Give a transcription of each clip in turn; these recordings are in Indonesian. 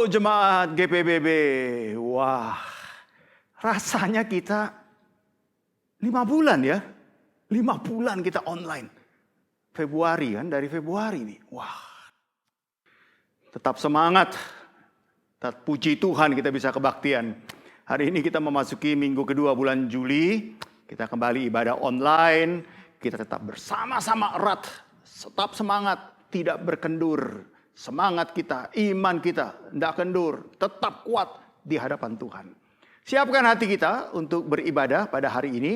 jemaat GPBB. Wah, rasanya kita 5 bulan ya. 5 bulan kita online. Februari kan, dari Februari nih. Wah, tetap semangat. Puji Tuhan kita bisa kebaktian. Hari ini kita memasuki minggu kedua bulan Juli. Kita kembali ibadah online. Kita tetap bersama-sama erat. Tetap semangat, tidak berkendur. Semangat kita, iman kita, tidak kendur. Tetap kuat di hadapan Tuhan. Siapkan hati kita untuk beribadah pada hari ini.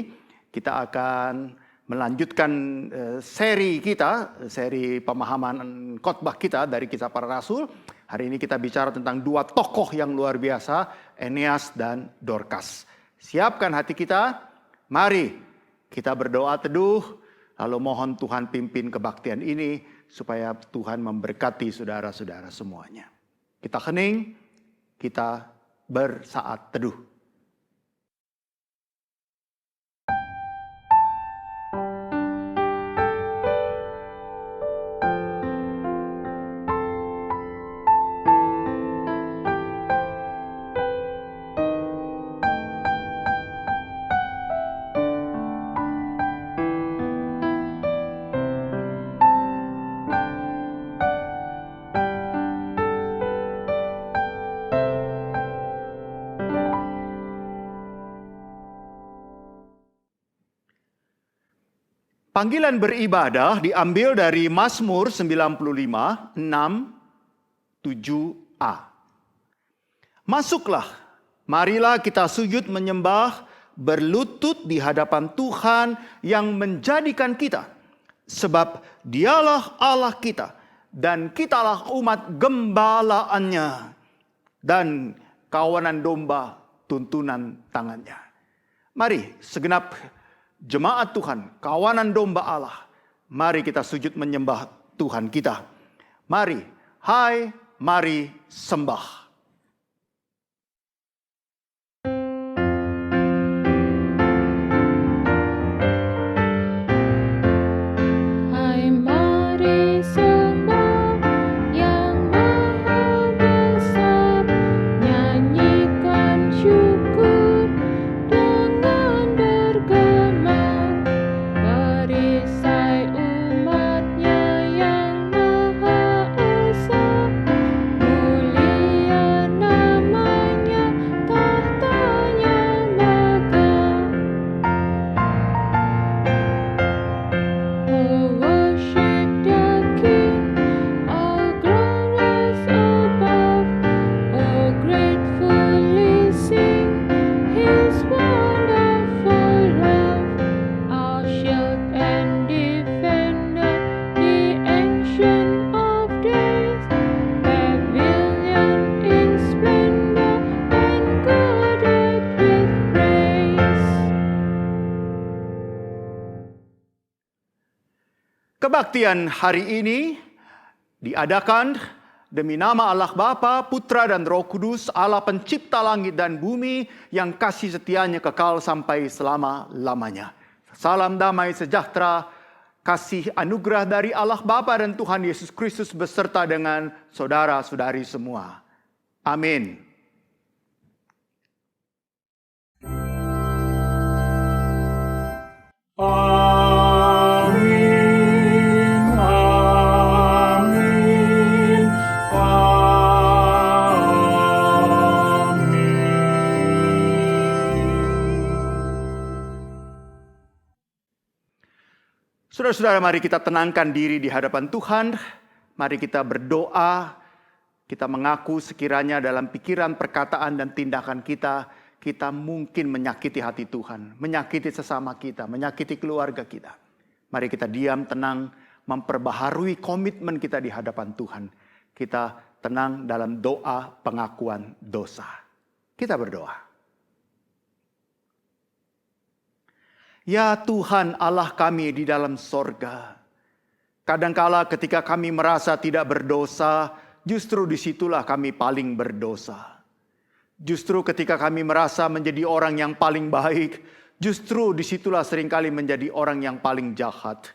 Kita akan melanjutkan seri kita, seri pemahaman khotbah kita dari Kisah Para Rasul. Hari ini kita bicara tentang 2 tokoh yang luar biasa, Eneas dan Dorcas. Siapkan hati kita, mari kita berdoa teduh, lalu mohon Tuhan pimpin kebaktian ini, supaya Tuhan memberkati saudara-saudara semuanya. Kita hening, kita bersaat teduh. Panggilan beribadah diambil dari Mazmur 95, 6, 7a. Masuklah, marilah kita sujud menyembah, berlutut di hadapan Tuhan yang menjadikan kita. Sebab dialah Allah kita, dan kitalah umat gembalaannya, dan kawanan domba tuntunan tangannya. Mari segenap jemaat Tuhan, kawanan domba Allah, mari kita sujud menyembah Tuhan kita. Mari, mari sembah. Kebaktian hari ini diadakan demi nama Allah Bapa, Putra dan Roh Kudus, Allah pencipta langit dan bumi yang kasih setianya kekal sampai selama-lamanya. Salam damai sejahtera, kasih anugerah dari Allah Bapa dan Tuhan Yesus Kristus beserta dengan saudara-saudari semua. Amin. Saudara-saudara, mari kita tenangkan diri di hadapan Tuhan. Mari kita berdoa. Kita mengaku sekiranya dalam pikiran, perkataan, dan tindakan kita, kita mungkin menyakiti hati Tuhan. Menyakiti sesama kita, menyakiti keluarga kita. Mari kita diam, tenang, memperbaharui komitmen kita di hadapan Tuhan. Kita tenang dalam doa pengakuan dosa. Kita berdoa. Ya Tuhan Allah kami di dalam sorga. Kadangkala ketika kami merasa tidak berdosa, justru disitulah kami paling berdosa. Justru ketika kami merasa menjadi orang yang paling baik, justru disitulah seringkali menjadi orang yang paling jahat.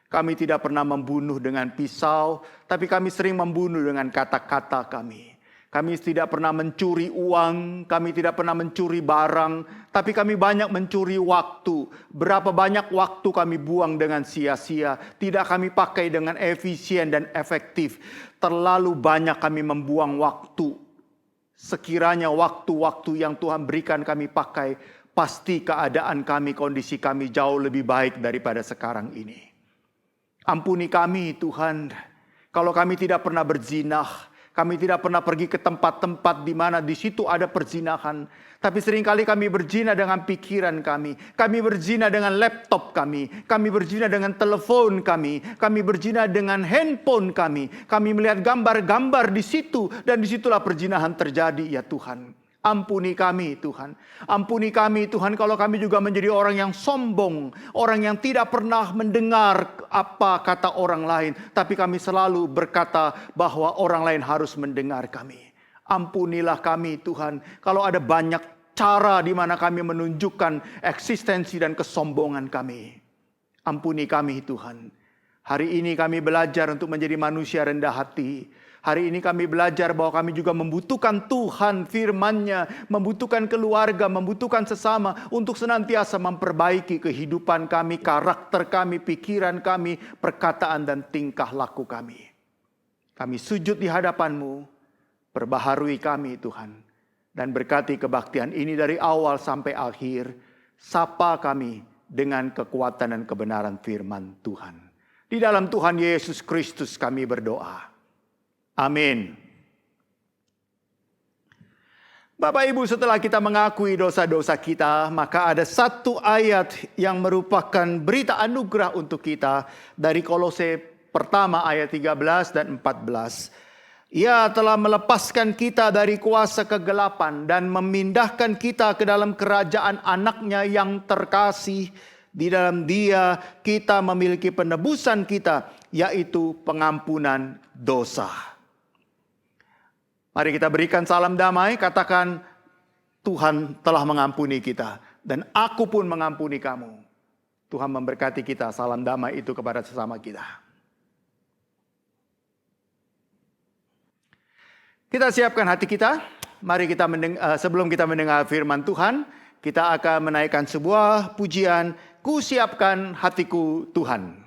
Kami tidak pernah membunuh dengan pisau, tapi kami sering membunuh dengan kata-kata kami. Kami tidak pernah mencuri uang, kami tidak pernah mencuri barang, tapi kami banyak mencuri waktu. Berapa banyak waktu kami buang dengan sia-sia, tidak kami pakai dengan efisien dan efektif. Terlalu banyak kami membuang waktu. Sekiranya waktu-waktu yang Tuhan berikan kami pakai, pasti keadaan kami, kondisi kami jauh lebih baik daripada sekarang ini. Ampuni kami Tuhan, kalau kami tidak pernah berzinah. Kami tidak pernah pergi ke tempat-tempat di mana di situ ada perzinahan. Tapi seringkali kami berzina dengan pikiran kami. Kami berzina dengan laptop kami. Kami berzina dengan telepon kami. Kami berzina dengan handphone kami. Kami melihat gambar-gambar di situ. Dan disitulah perzinahan terjadi ya Tuhan. Ampuni kami Tuhan. Ampuni kami Tuhan kalau kami juga menjadi orang yang sombong. Orang yang tidak pernah mendengar apa kata orang lain. Tapi kami selalu berkata bahwa orang lain harus mendengar kami. Ampunilah kami Tuhan. Kalau ada banyak cara di mana kami menunjukkan eksistensi dan kesombongan kami. Ampuni kami Tuhan. Hari ini kami belajar untuk menjadi manusia rendah hati. Hari ini kami belajar bahwa kami juga membutuhkan Tuhan, firman-Nya, membutuhkan keluarga, membutuhkan sesama untuk senantiasa memperbaiki kehidupan kami, karakter kami, pikiran kami, perkataan dan tingkah laku kami. Kami sujud di hadapan-Mu, perbaharui kami Tuhan, dan berkati kebaktian ini dari awal sampai akhir. Sapa kami dengan kekuatan dan kebenaran firman Tuhan. Di dalam Tuhan Yesus Kristus kami berdoa. Amin. Bapak Ibu, setelah kita mengakui dosa-dosa kita, maka ada satu ayat yang merupakan berita anugerah untuk kita dari Kolose pertama ayat 13 dan 14. Ia telah melepaskan kita dari kuasa kegelapan dan memindahkan kita ke dalam kerajaan anaknya yang terkasih. Di dalam Dia kita memiliki penebusan kita, yaitu pengampunan dosa. Mari kita berikan salam damai, katakan Tuhan telah mengampuni kita dan aku pun mengampuni kamu. Tuhan memberkati kita, salam damai itu kepada sesama kita. Kita siapkan hati kita, mari kita sebelum kita mendengar firman Tuhan, kita akan menaikkan sebuah pujian, ku siapkan hatiku Tuhan.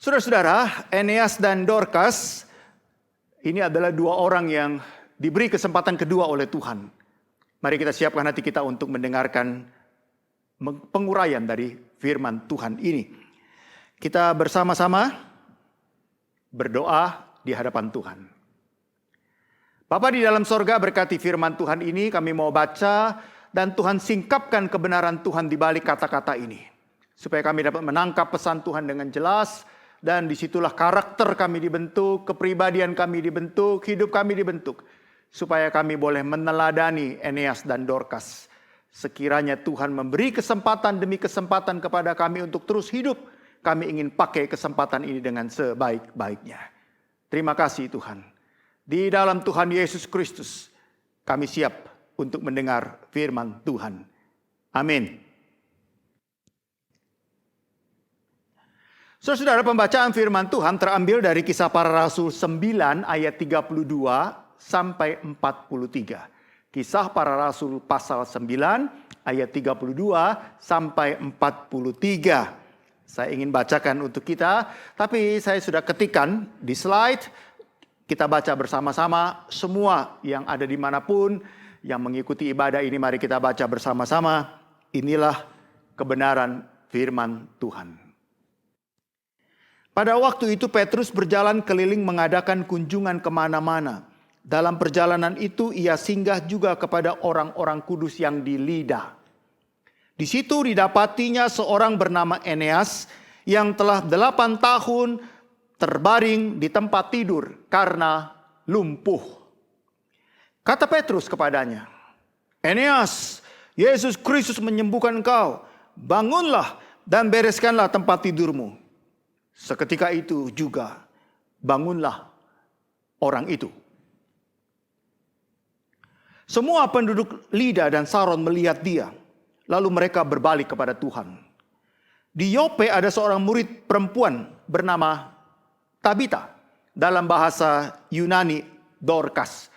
Saudara-saudara, Eneas dan Dorcas ini adalah dua orang yang diberi kesempatan kedua oleh Tuhan. Mari kita siapkan hati kita untuk mendengarkan penguraian dari firman Tuhan ini. Kita bersama-sama berdoa di hadapan Tuhan. Bapa di dalam sorga, berkati firman Tuhan ini, kami mau baca dan Tuhan singkapkan kebenaran Tuhan di balik kata-kata ini. Supaya kami dapat menangkap pesan Tuhan dengan jelas, dan disitulah karakter kami dibentuk, kepribadian kami dibentuk, hidup kami dibentuk. Supaya kami boleh meneladani Eneas dan Dorcas. Sekiranya Tuhan memberi kesempatan demi kesempatan kepada kami untuk terus hidup, kami ingin pakai kesempatan ini dengan sebaik-baiknya. Terima kasih Tuhan. Di dalam Tuhan Yesus Kristus, kami siap untuk mendengar firman Tuhan. Amin. Saudara, pembacaan firman Tuhan terambil dari Kisah Para Rasul 9 ayat 32 sampai 43. Kisah Para Rasul pasal 9 ayat 32 sampai 43. Saya ingin bacakan untuk kita, tapi saya sudah ketikkan di slide. Kita baca bersama-sama, semua yang ada dimanapun yang mengikuti ibadah ini, mari kita baca bersama-sama. Inilah kebenaran firman Tuhan. Pada waktu itu Petrus berjalan keliling mengadakan kunjungan kemana-mana. Dalam perjalanan itu ia singgah juga kepada orang-orang kudus yang di Lida. Di situ didapatinya seorang bernama Eneas yang telah 8 tahun terbaring di tempat tidur karena lumpuh. Kata Petrus kepadanya, "Eneas, Yesus Kristus menyembuhkan engkau. Bangunlah dan bereskanlah tempat tidurmu." Seketika itu juga bangunlah orang itu. Semua penduduk Lida dan Saron melihat dia. Lalu mereka berbalik kepada Tuhan. Di Yope ada seorang murid perempuan bernama Tabita. Dalam bahasa Yunani, Dorcas.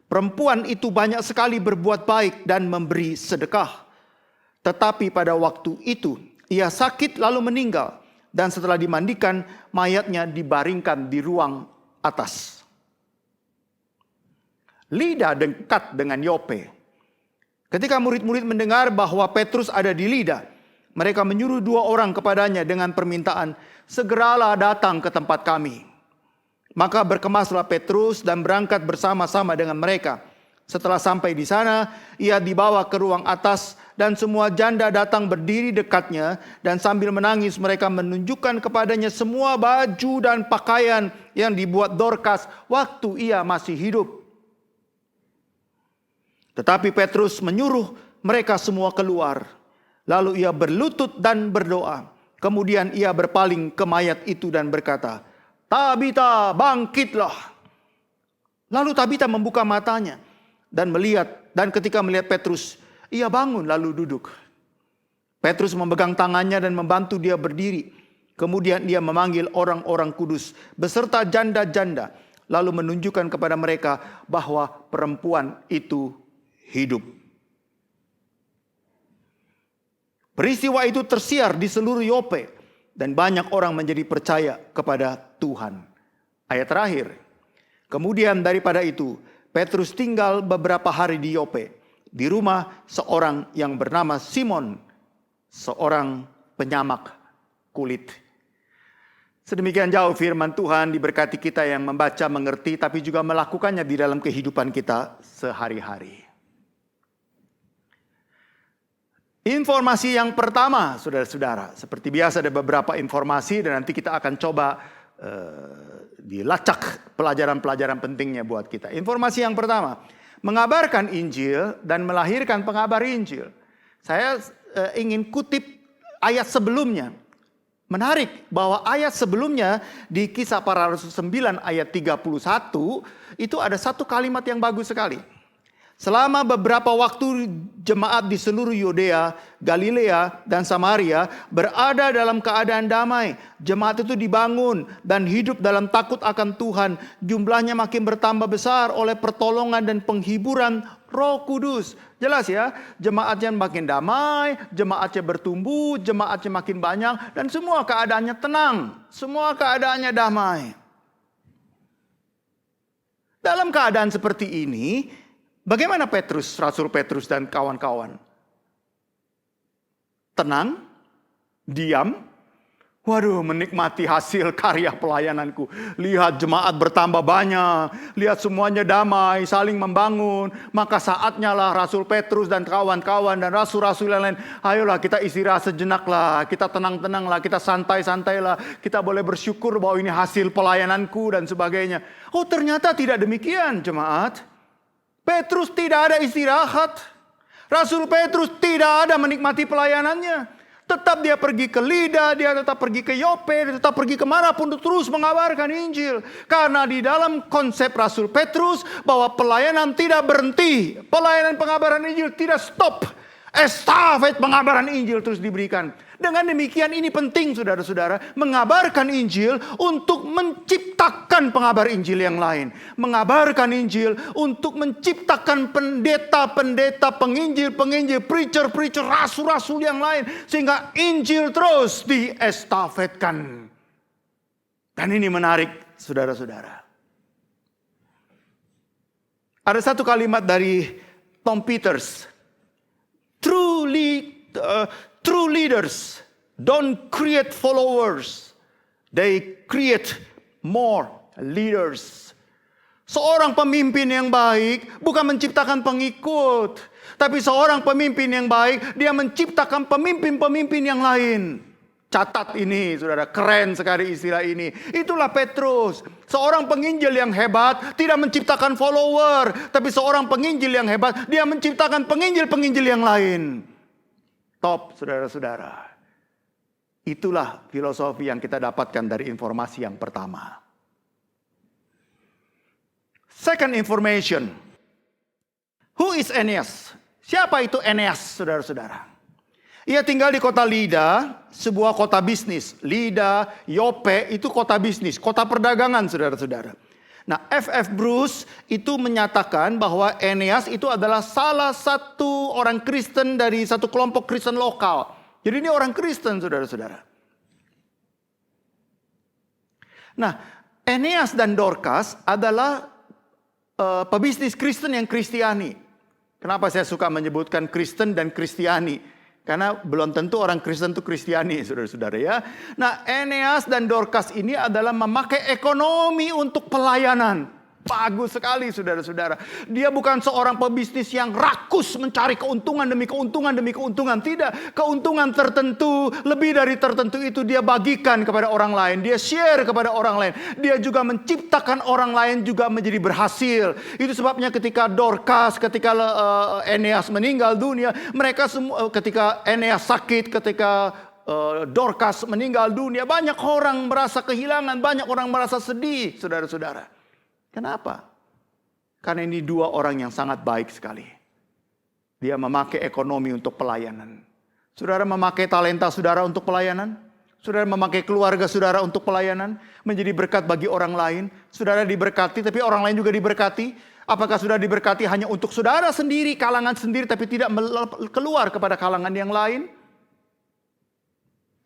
Perempuan itu banyak sekali berbuat baik dan memberi sedekah. Tetapi pada waktu itu, ia sakit lalu meninggal. Dan setelah dimandikan, mayatnya dibaringkan di ruang atas. Lida dekat dengan Yope. Ketika murid-murid mendengar bahwa Petrus ada di Lida, mereka menyuruh 2 orang kepadanya dengan permintaan, "Segeralah datang ke tempat kami." Maka berkemaslah Petrus dan berangkat bersama-sama dengan mereka. Setelah sampai di sana, ia dibawa ke ruang atas dan semua janda datang berdiri dekatnya, dan sambil menangis mereka menunjukkan kepadanya semua baju dan pakaian yang dibuat Dorcas waktu ia masih hidup. Tetapi Petrus menyuruh mereka semua keluar. Lalu ia berlutut dan berdoa. Kemudian ia berpaling ke mayat itu dan berkata, "Tabita, bangkitlah." Lalu Tabita membuka matanya dan ketika melihat Petrus, ia bangun lalu duduk. Petrus memegang tangannya dan membantu dia berdiri. Kemudian ia memanggil orang-orang kudus beserta janda-janda, lalu menunjukkan kepada mereka bahwa perempuan itu hidup. Peristiwa itu tersiar di seluruh Yope dan banyak orang menjadi percaya kepada Tuhan. Ayat terakhir. Kemudian daripada itu, Petrus tinggal beberapa hari di Yope, di rumah seorang yang bernama Simon, seorang penyamak kulit. Sedemikian jauh firman Tuhan, diberkati kita yang membaca, mengerti, tapi juga melakukannya di dalam kehidupan kita sehari-hari. Informasi yang pertama, saudara-saudara. Seperti biasa ada beberapa informasi dan nanti kita akan coba dilacak pelajaran-pelajaran pentingnya buat kita. Informasi yang pertama, mengabarkan Injil dan melahirkan pengabar Injil. Saya ingin kutip ayat sebelumnya. Menarik bahwa ayat sebelumnya di Kisah Para Rasul 9 ayat 31 itu ada satu kalimat yang bagus sekali. Selama beberapa waktu jemaat di seluruh Yudea, Galilea, dan Samaria berada dalam keadaan damai. Jemaat itu dibangun dan hidup dalam takut akan Tuhan. Jumlahnya makin bertambah besar oleh pertolongan dan penghiburan Roh Kudus. Jelas ya, jemaatnya makin damai, jemaatnya bertumbuh, jemaatnya makin banyak, dan semua keadaannya tenang, semua keadaannya damai. Dalam keadaan seperti ini, bagaimana Petrus, Rasul Petrus dan kawan-kawan? tenang, diam. Waduh, menikmati hasil karya pelayananku. Lihat jemaat bertambah banyak. Lihat semuanya damai, saling membangun. Maka saatnya lah Rasul Petrus dan kawan-kawan dan rasul-rasul yang lain. Ayolah kita istirahat sejenak lah. Kita tenang-tenang lah. Kita santai-santai lah. Kita boleh bersyukur bahwa ini hasil pelayananku dan sebagainya. Oh, ternyata tidak demikian jemaat. Petrus tidak ada istirahat. Rasul Petrus tidak ada menikmati pelayanannya. Tetap dia pergi ke Lida, dia tetap pergi ke Yope, dia tetap pergi kemanapun untuk terus mengabarkan Injil. Karena di dalam konsep Rasul Petrus bahwa pelayanan tidak berhenti. Pelayanan pengabaran Injil tidak stop. Estafet pengabaran Injil terus diberikan. Dengan demikian ini penting saudara-saudara. Mengabarkan Injil untuk menciptakan pengabar Injil yang lain. Mengabarkan Injil untuk menciptakan pendeta-pendeta, penginjil-penginjil, preacher-preacher, rasul-rasul yang lain. Sehingga Injil terus diestafetkan. Dan ini menarik saudara-saudara. Ada satu kalimat dari Tom Peters. True leaders don't create followers. They create more leaders. Seorang pemimpin yang baik bukan menciptakan pengikut. Tapi seorang pemimpin yang baik, dia menciptakan pemimpin-pemimpin yang lain. Catat ini, saudara, keren sekali istilah ini. Itulah Petrus. Seorang penginjil yang hebat tidak menciptakan follower. Tapi seorang penginjil yang hebat, dia menciptakan penginjil-penginjil yang lain. Top, saudara-saudara. Itulah filosofi yang kita dapatkan dari informasi yang pertama. Second information. Who is Aeneas? Siapa itu Aeneas, saudara-saudara? Ia tinggal di kota Lida, sebuah kota bisnis. Lida, Yope itu kota bisnis, kota perdagangan saudara-saudara. Nah, F.F. Bruce itu menyatakan bahwa Aeneas itu adalah salah satu orang Kristen dari satu kelompok Kristen lokal. Jadi ini orang Kristen saudara-saudara. Nah, Aeneas dan Dorcas adalah pebisnis Kristen yang Kristiani. Kenapa saya suka menyebutkan Kristen dan Kristiani? Karena belum tentu orang Kristen itu Kristiani, saudara-saudara ya. Nah, Aeneas dan Dorcas ini adalah memakai ekonomi untuk pelayanan. Bagus sekali, saudara-saudara. Dia bukan seorang pebisnis yang rakus mencari keuntungan demi keuntungan demi keuntungan. Tidak, keuntungan tertentu, lebih dari tertentu itu dia bagikan kepada orang lain. Dia share kepada orang lain. Dia juga menciptakan orang lain juga menjadi berhasil. Itu sebabnya ketika Dorcas, ketika Aeneas meninggal dunia, mereka semua, ketika Aeneas sakit, ketika Dorcas meninggal dunia, banyak orang merasa kehilangan, banyak orang merasa sedih, saudara-saudara. Kenapa? Karena ini dua orang yang sangat baik sekali. Dia memakai ekonomi untuk pelayanan. Saudara memakai talenta saudara untuk pelayanan. Saudara memakai keluarga saudara untuk pelayanan. Menjadi berkat bagi orang lain. Saudara diberkati tapi orang lain juga diberkati. Apakah saudara diberkati hanya untuk saudara sendiri, kalangan sendiri, tapi tidak keluar kepada kalangan yang lain?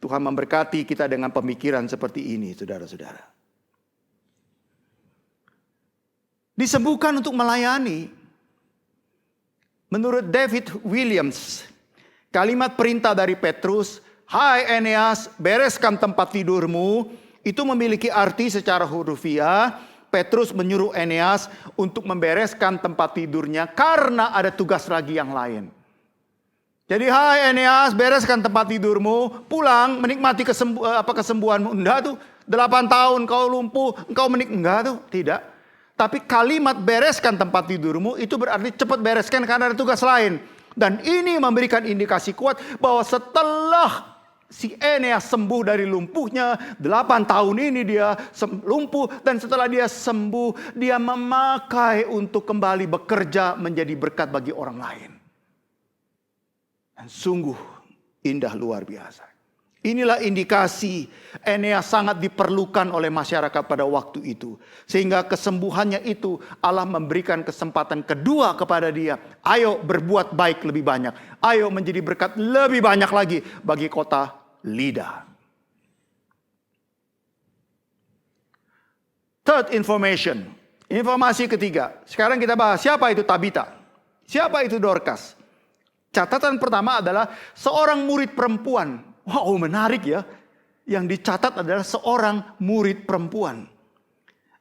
Tuhan memberkati kita dengan pemikiran seperti ini, saudara-saudara. Disembuhkan untuk melayani. Menurut David Williams, kalimat perintah dari Petrus, "Hai Aeneas, bereskan tempat tidurmu," itu memiliki arti secara hurufiah. Petrus menyuruh Aeneas untuk membereskan tempat tidurnya karena ada tugas lagi yang lain. Jadi, "Hai Aeneas, bereskan tempat tidurmu, pulang menikmati kesembuhanmu." Enggak tuh, 8 tahun kau lumpuh, engkau enggak tuh, tidak. Tapi kalimat bereskan tempat tidurmu itu berarti cepat bereskan karena ada tugas lain. Dan ini memberikan indikasi kuat bahwa setelah si Aeneas sembuh dari lumpuhnya, 8 tahun ini dia lumpuh. Dan setelah dia sembuh, dia memakai untuk kembali bekerja menjadi berkat bagi orang lain. Dan sungguh indah luar biasa. Inilah indikasi Aeneas sangat diperlukan oleh masyarakat pada waktu itu. Sehingga kesembuhannya itu Allah memberikan kesempatan kedua kepada dia. Ayo berbuat baik lebih banyak. Ayo menjadi berkat lebih banyak lagi bagi kota Lida. Third information. Informasi ketiga. Sekarang kita bahas siapa itu Tabita. Siapa itu Dorcas. Catatan pertama adalah seorang murid perempuan. Wow, menarik ya. Yang dicatat adalah seorang murid perempuan.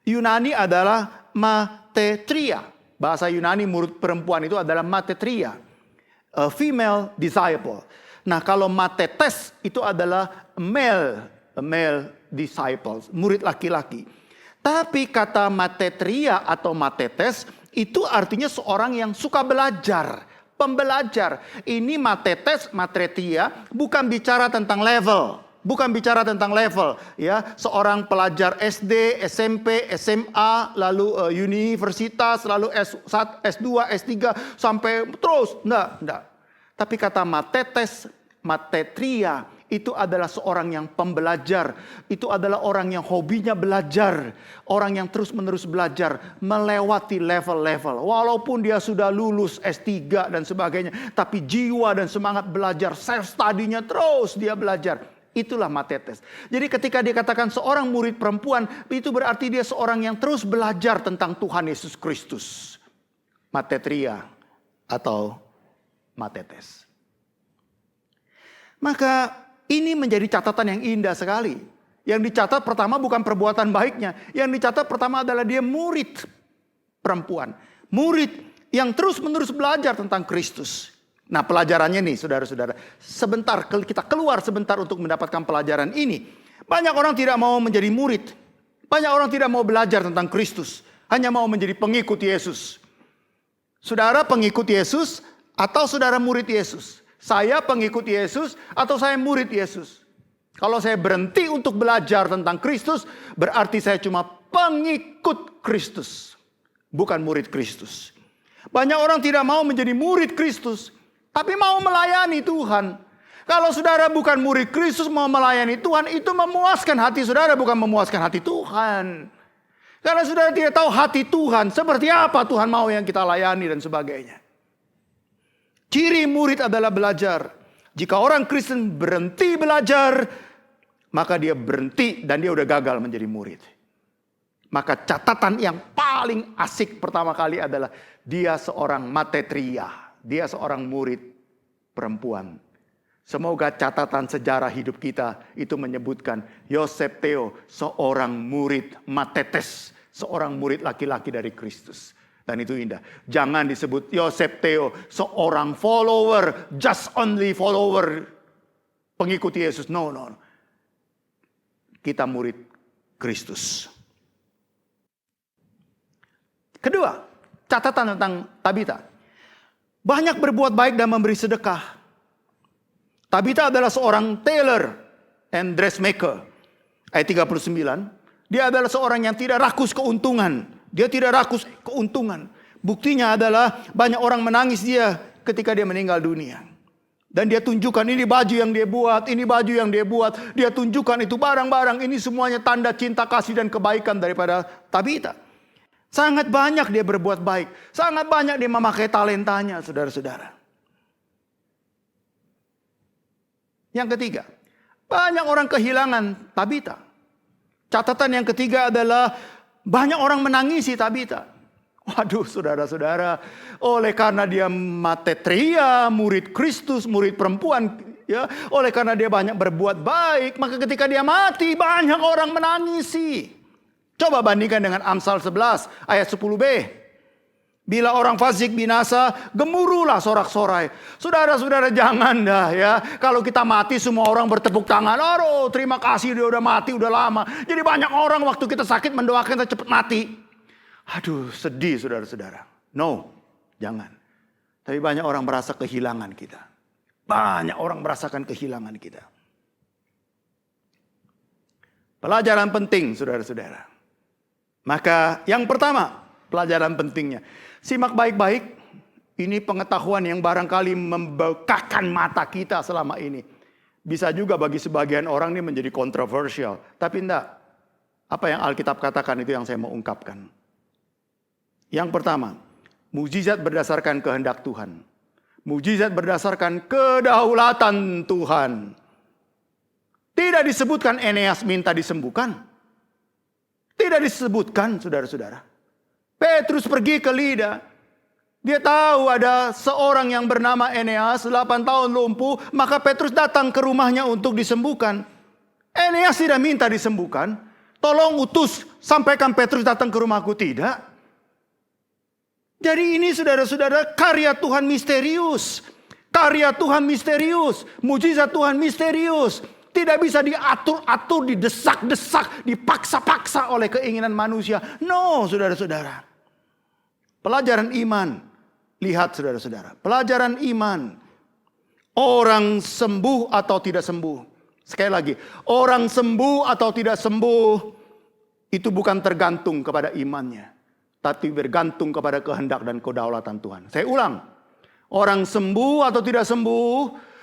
Yunani adalah matetria. Bahasa Yunani murid perempuan itu adalah matetria. A female disciple. Nah, kalau matetes itu adalah male disciples, murid laki-laki. Tapi kata matetria atau matetes itu artinya seorang yang suka belajar, pembelajar. Ini matetes, matretia bukan bicara tentang level. Bukan bicara tentang level, ya. Seorang pelajar SD, SMP, SMA, lalu universitas, lalu S1, S2, S3 sampai terus. Enggak. Tapi kata matetes, matetria itu adalah seorang yang pembelajar. Itu adalah orang yang hobinya belajar, orang yang terus-menerus belajar melewati level-level. Walaupun dia sudah lulus S3 dan sebagainya, tapi jiwa dan semangat belajar, self study-nya terus dia belajar. Itulah matetes. Jadi ketika dikatakan seorang murid perempuan, itu berarti dia seorang yang terus belajar tentang Tuhan Yesus Kristus. Matetria atau matetes. Maka ini menjadi catatan yang indah sekali. Yang dicatat pertama bukan perbuatan baiknya. Yang dicatat pertama adalah dia murid perempuan. Murid yang terus-menerus belajar tentang Kristus. Nah, pelajarannya nih saudara-saudara. Sebentar, kita keluar sebentar untuk mendapatkan pelajaran ini. Banyak orang tidak mau menjadi murid. Banyak orang tidak mau belajar tentang Kristus. Hanya mau menjadi pengikut Yesus. Saudara pengikut Yesus atau saudara murid Yesus? Saya pengikut Yesus atau saya murid Yesus? Kalau saya berhenti untuk belajar tentang Kristus, berarti saya cuma pengikut Kristus. Bukan murid Kristus. Banyak orang tidak mau menjadi murid Kristus. Tapi mau melayani Tuhan. Kalau saudara bukan murid Kristus mau melayani Tuhan, itu memuaskan hati saudara, bukan memuaskan hati Tuhan. Karena saudara tidak tahu hati Tuhan, seperti apa Tuhan mau yang kita layani dan sebagainya. Ciri murid adalah belajar. Jika orang Kristen berhenti belajar, maka dia berhenti dan dia udah gagal menjadi murid. Maka catatan yang paling asik pertama kali adalah dia seorang matetria. Dia seorang murid perempuan. Semoga catatan sejarah hidup kita itu menyebutkan Yosef Theo seorang murid matetes. Seorang murid laki-laki dari Kristus. Dan itu indah. Jangan disebut Yosef Theo seorang follower. Just only follower. Pengikut Yesus. No. Kita murid Kristus. Kedua, catatan tentang Tabita. Banyak berbuat baik dan memberi sedekah. Tabita adalah seorang tailor and dressmaker. Ayat 39. Dia adalah seorang yang tidak rakus keuntungan. Dia tidak rakus keuntungan. Buktinya adalah banyak orang menangis dia ketika dia meninggal dunia. Dan dia tunjukkan ini baju yang dia buat, ini baju yang dia buat. Dia tunjukkan itu barang-barang, ini semuanya tanda cinta kasih dan kebaikan daripada Tabita. Sangat banyak dia berbuat baik. Sangat banyak dia memakai talentanya, saudara-saudara. Yang ketiga, banyak orang kehilangan Tabita. Catatan yang ketiga adalah banyak orang menangisi Tabita. Waduh, saudara-saudara, oleh karena dia matetria, murid Kristus, murid perempuan, ya, oleh karena dia banyak berbuat baik, maka ketika dia mati banyak orang menangisi. Coba bandingkan dengan Amsal 11 ayat 10b. Bila orang fasik binasa, gemuruhlah sorak-sorai. Saudara-saudara jangan dah ya. Kalau kita mati semua orang bertepuk tangan. Aduh, terima kasih dia udah mati udah lama. Jadi banyak orang waktu kita sakit mendoakan kita cepat mati. Aduh, sedih saudara-saudara. No, jangan. Tapi banyak orang merasa kehilangan kita. Banyak orang merasakan kehilangan kita. Pelajaran penting saudara-saudara. Maka yang pertama, pelajaran pentingnya. Simak baik-baik. Ini pengetahuan yang barangkali membekakan mata kita selama ini. Bisa juga bagi sebagian orang ini menjadi kontroversial. Tapi enggak. Apa yang Alkitab katakan itu yang saya mau ungkapkan. Yang pertama, mukjizat berdasarkan kehendak Tuhan. Mukjizat berdasarkan kedaulatan Tuhan. Tidak disebutkan Eneas minta disembuhkan. Tidak disebutkan, saudara-saudara. Petrus pergi ke Lida. Dia tahu ada seorang yang bernama Eneas, 8 tahun lumpuh, maka Petrus datang ke rumahnya untuk disembuhkan. Eneas tidak minta disembuhkan. Tolong utus, sampaikan Petrus datang ke rumahku. Tidak. Jadi ini saudara-saudara karya Tuhan misterius. Karya Tuhan misterius. Mujizat Tuhan misterius. Tidak bisa diatur-atur, didesak-desak, dipaksa-paksa oleh keinginan manusia. No, saudara-saudara. Pelajaran iman. Lihat saudara-saudara. Pelajaran iman. Orang sembuh atau tidak sembuh. Sekali lagi. Orang sembuh atau tidak sembuh. Itu bukan tergantung kepada imannya. Tapi bergantung kepada kehendak dan kedaulatan Tuhan. Saya ulang. Orang sembuh atau tidak sembuh.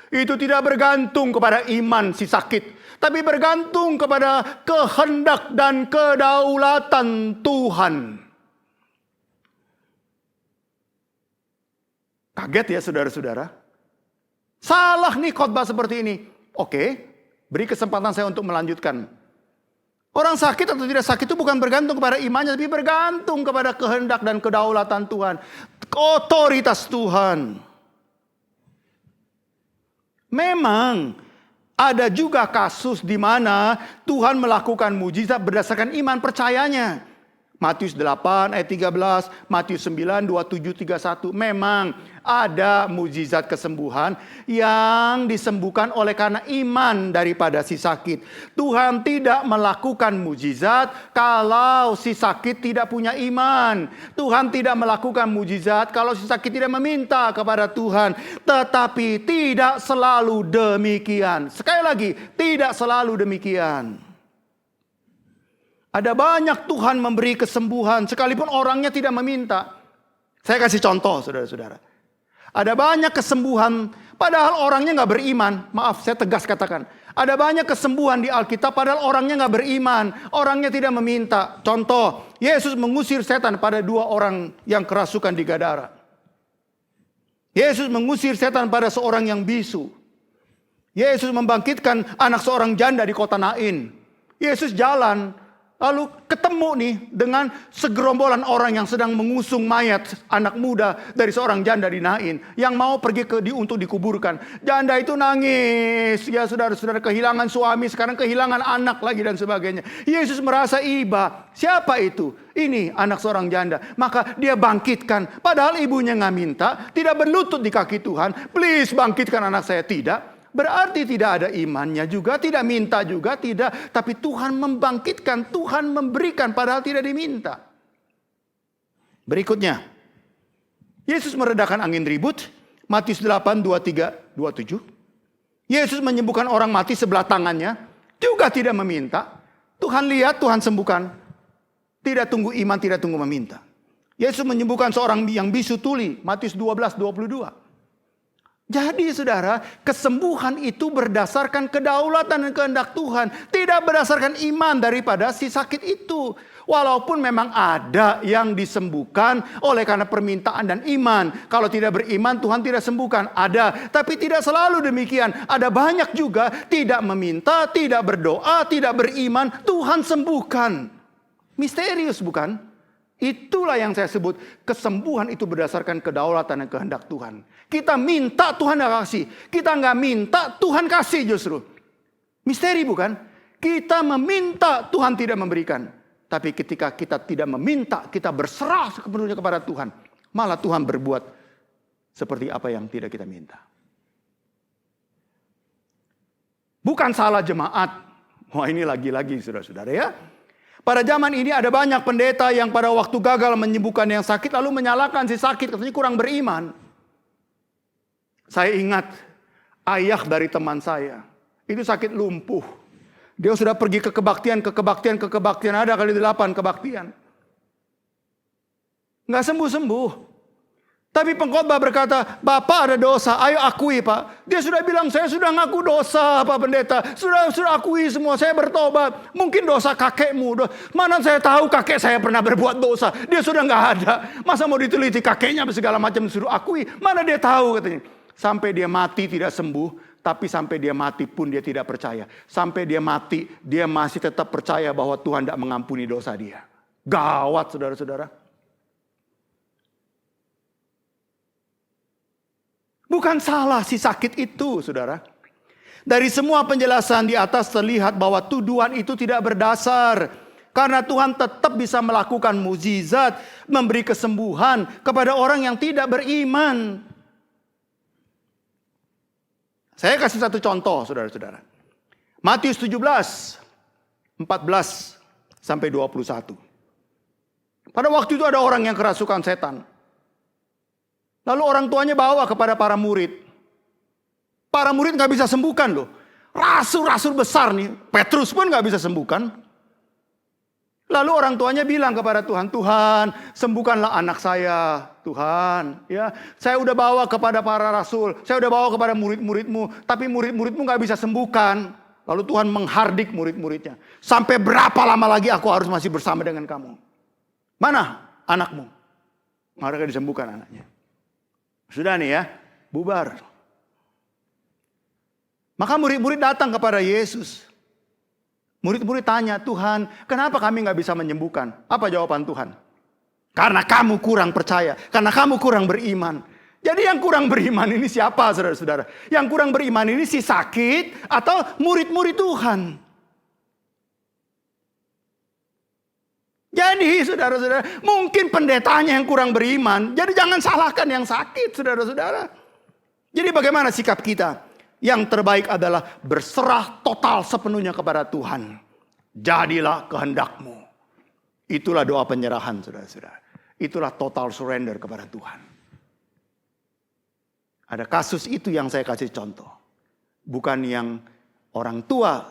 Itu tidak bergantung kepada iman si sakit. Tapi bergantung kepada kehendak dan kedaulatan Tuhan. Kaget ya saudara-saudara. Salah nih khotbah seperti ini. Oke, beri kesempatan saya untuk melanjutkan. Orang sakit atau tidak sakit itu bukan bergantung kepada imannya. Tapi bergantung kepada kehendak dan kedaulatan Tuhan. Otoritas Tuhan. Memang ada juga kasus di mana Tuhan melakukan mujizat berdasarkan iman percayanya. Matius 8 ayat 13, Matius 9, 27, 31. Memang ada mujizat kesembuhan yang disembuhkan oleh karena iman daripada si sakit. Tuhan tidak melakukan mujizat kalau si sakit tidak punya iman. Tuhan tidak melakukan mujizat kalau si sakit tidak meminta kepada Tuhan. Tetapi tidak selalu demikian. Sekali lagi, tidak selalu demikian. Ada banyak Tuhan memberi kesembuhan sekalipun orangnya tidak meminta. Saya kasih contoh saudara-saudara. Ada banyak kesembuhan padahal orangnya nggak beriman. Maaf saya tegas katakan. Ada banyak kesembuhan di Alkitab padahal orangnya nggak beriman. Orangnya tidak meminta. Contoh, Yesus mengusir setan pada 2 orang yang kerasukan di Gadara. Yesus mengusir setan pada seorang yang bisu. Yesus membangkitkan anak seorang janda di kota Nain. Yesus jalan. Lalu ketemu nih dengan segerombolan orang yang sedang mengusung mayat anak muda dari seorang janda di Nain. Yang mau pergi untuk dikuburkan. Janda itu nangis. Ya saudara-saudara kehilangan suami, sekarang kehilangan anak lagi dan sebagainya. Yesus merasa iba. Siapa itu? Ini anak seorang janda. Maka dia bangkitkan. Padahal ibunya nggak minta. Tidak berlutut di kaki Tuhan. Please bangkitkan anak saya. Tidak. Berarti tidak ada imannya juga, tidak minta juga, tidak. Tapi Tuhan membangkitkan, Tuhan memberikan padahal tidak diminta. Berikutnya. Yesus meredakan angin ribut. Matius 8, 23, 27. Yesus menyembuhkan orang mati sebelah tangannya. Juga tidak meminta. Tuhan lihat, Tuhan sembuhkan. Tidak tunggu iman, tidak tunggu meminta. Yesus menyembuhkan seorang yang bisu tuli. Matius 12, 22. Jadi saudara, kesembuhan itu berdasarkan kedaulatan dan kehendak Tuhan. Tidak berdasarkan iman daripada si sakit itu. Walaupun memang ada yang disembuhkan oleh karena permintaan dan iman. Kalau tidak beriman Tuhan tidak sembuhkan. Ada, tapi tidak selalu demikian. Ada banyak juga tidak meminta, tidak berdoa, tidak beriman. Tuhan sembuhkan. Misterius bukan? Itulah yang saya sebut kesembuhan itu berdasarkan kedaulatan dan kehendak Tuhan. Kita minta Tuhan nggak kasih. Kita nggak minta Tuhan kasih justru. Misteri bukan? Kita meminta Tuhan tidak memberikan. Tapi ketika kita tidak meminta, kita berserah sepenuhnya kepada Tuhan. Malah Tuhan berbuat seperti apa yang tidak kita minta. Bukan salah jemaat. Wah ini lagi-lagi saudara-saudara ya. Pada zaman ini ada banyak pendeta yang pada waktu gagal menyembuhkan yang sakit lalu menyalahkan si sakit, katanya kurang beriman. Saya ingat ayah dari teman saya, itu sakit lumpuh. Dia sudah pergi ke kebaktian, ada kali 8 kebaktian. Nggak sembuh-sembuh. Tapi pengkhotbah berkata, Bapak ada dosa, ayo akui Pak. Dia sudah bilang, saya sudah ngaku dosa Pak Pendeta. Sudah akui semua, saya bertobat. Mungkin dosa kakekmu. Mana saya tahu kakek saya pernah berbuat dosa. Dia sudah nggak ada. Masa mau diteliti kakeknya segala macam suruh akui. Mana dia tahu katanya. Sampai dia mati tidak sembuh. Tapi sampai dia mati pun dia tidak percaya. Sampai dia mati, dia masih tetap percaya bahwa Tuhan tidak mengampuni dosa dia. Gawat saudara-saudara. Bukan salah si sakit itu, saudara. Dari semua penjelasan di atas terlihat bahwa tuduhan itu tidak berdasar. Karena Tuhan tetap bisa melakukan mukjizat, memberi kesembuhan kepada orang yang tidak beriman. Saya kasih satu contoh, saudara-saudara. Matius 17, 14 sampai 21. Pada waktu itu ada orang yang kerasukan setan. Lalu orang tuanya bawa kepada para murid. Para murid gak bisa sembuhkan loh. Rasul-rasul besar nih. Petrus pun gak bisa sembuhkan. Lalu orang tuanya bilang kepada Tuhan, Tuhan sembuhkanlah anak saya. Tuhan, ya, saya udah bawa kepada para rasul. Saya udah bawa kepada murid-muridmu. Tapi murid-muridmu gak bisa sembuhkan. Lalu Tuhan menghardik murid-muridnya. Sampai berapa lama lagi aku harus masih bersama dengan kamu? Mana anakmu? Mereka disembuhkan anaknya. Sudah nih ya, bubar. Maka murid-murid datang kepada Yesus. Murid-murid tanya, Tuhan, kenapa kami gak bisa menyembuhkan? Apa jawaban Tuhan? Karena kamu kurang percaya. Karena kamu kurang beriman. Jadi yang kurang beriman ini siapa, saudara-saudara? Yang kurang beriman ini si sakit atau murid-murid Tuhan? Jadi saudara-saudara, mungkin pendetanya yang kurang beriman. Jadi jangan salahkan yang sakit, saudara-saudara. Jadi bagaimana sikap kita? Yang terbaik adalah berserah total sepenuhnya kepada Tuhan. Jadilah kehendakmu. Itulah doa penyerahan, saudara-saudara. Itulah total surrender kepada Tuhan. Ada kasus itu yang saya kasih contoh. Bukan yang orang tua,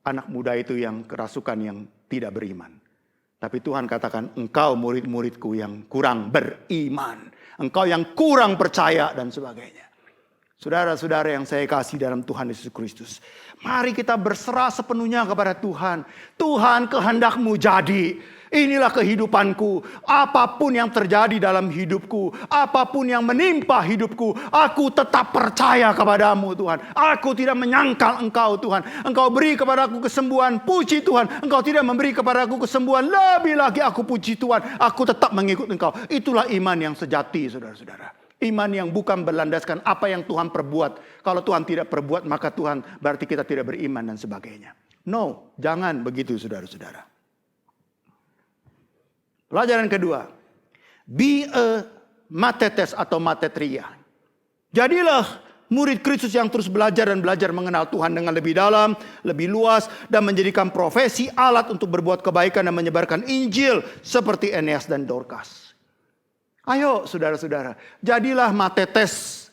anak muda itu yang kerasukan yang tidak beriman. Tapi Tuhan katakan, engkau murid-muridku yang kurang beriman. Engkau yang kurang percaya dan sebagainya. Saudara-saudara yang saya kasih dalam Tuhan Yesus Kristus. Mari kita berserah sepenuhnya kepada Tuhan. Tuhan, kehendakmu jadi. Inilah kehidupanku. Apapun yang terjadi dalam hidupku. Apapun yang menimpa hidupku. Aku tetap percaya kepadamu Tuhan. Aku tidak menyangkal engkau Tuhan. Engkau beri kepadaku kesembuhan. Puji Tuhan. Engkau tidak memberi kepadaku kesembuhan. Lebih lagi aku puji Tuhan. Aku tetap mengikut engkau. Itulah iman yang sejati, saudara-saudara. Iman yang bukan berlandaskan apa yang Tuhan perbuat. Kalau Tuhan tidak perbuat, maka Tuhan berarti kita tidak beriman dan sebagainya. No, jangan begitu, saudara-saudara. Pelajaran kedua. Be a matetes atau matetria. Jadilah murid Kristus yang terus belajar dan belajar mengenal Tuhan dengan lebih dalam, lebih luas, dan menjadikan profesi alat untuk berbuat kebaikan dan menyebarkan Injil seperti Eneas dan Dorcas. Ayo saudara-saudara, jadilah matetes,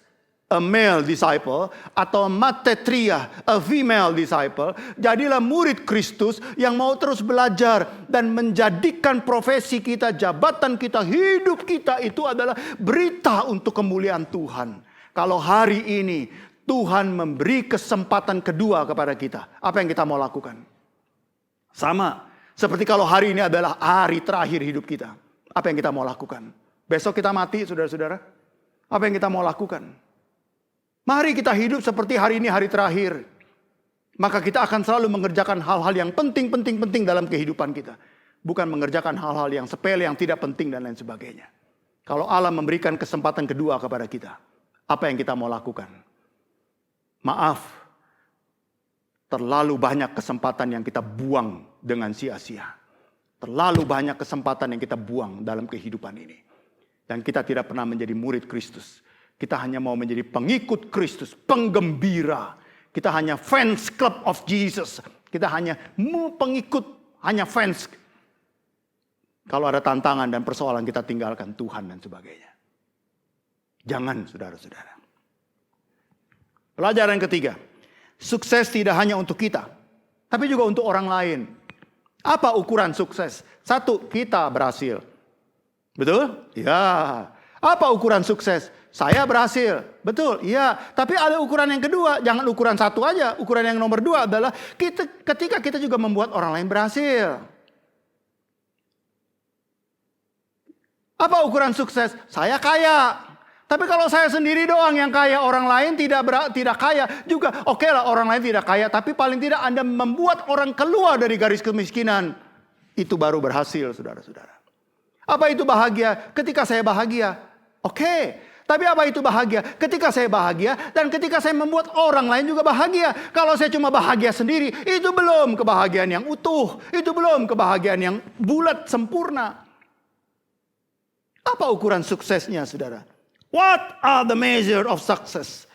a male disciple, atau matetria, a female disciple. Jadilah murid Kristus yang mau terus belajar dan menjadikan profesi kita, jabatan kita, hidup kita itu adalah berita untuk kemuliaan Tuhan. Kalau hari ini Tuhan memberi kesempatan kedua kepada kita, apa yang kita mau lakukan? Sama, seperti kalau hari ini adalah hari terakhir hidup kita. Apa yang kita mau lakukan? Besok kita mati, saudara-saudara. Apa yang kita mau lakukan? Mari kita hidup seperti hari ini hari terakhir. Maka kita akan selalu mengerjakan hal-hal yang penting dalam kehidupan kita. Bukan mengerjakan hal-hal yang sepele, yang tidak penting dan lain sebagainya. Kalau Allah memberikan kesempatan kedua kepada kita, apa yang kita mau lakukan? Maaf, terlalu banyak kesempatan yang kita buang dengan sia-sia. Terlalu banyak kesempatan yang kita buang dalam kehidupan ini. Dan kita tidak pernah menjadi murid Kristus. Kita hanya mau menjadi pengikut Kristus, penggembira. Kita hanya fans club of Jesus. Kita hanya pengikut, hanya fans. Kalau ada tantangan dan persoalan kita tinggalkan Tuhan dan sebagainya. Jangan, saudara-saudara. Pelajaran ketiga. Sukses tidak hanya untuk kita, tapi juga untuk orang lain. Apa ukuran sukses? Satu, kita berhasil. Betul? Ya. Apa ukuran sukses? Saya berhasil. Betul? Ya. Tapi ada ukuran yang kedua. Jangan ukuran satu aja. Ukuran yang nomor dua adalah ketika kita juga membuat orang lain berhasil. Apa ukuran sukses? Saya kaya. Tapi kalau saya sendiri doang yang kaya, orang lain tidak kaya juga. Oke lah, orang lain tidak kaya. Tapi paling tidak Anda membuat orang keluar dari garis kemiskinan. Itu baru berhasil, saudara-saudara. Apa itu bahagia? Ketika saya bahagia, oke. Tapi apa itu bahagia? Ketika saya bahagia dan ketika saya membuat orang lain juga bahagia. Kalau saya cuma bahagia sendiri, itu belum kebahagiaan yang utuh. Itu belum kebahagiaan yang bulat, sempurna. Apa ukuran suksesnya, saudara? What are the measure of success?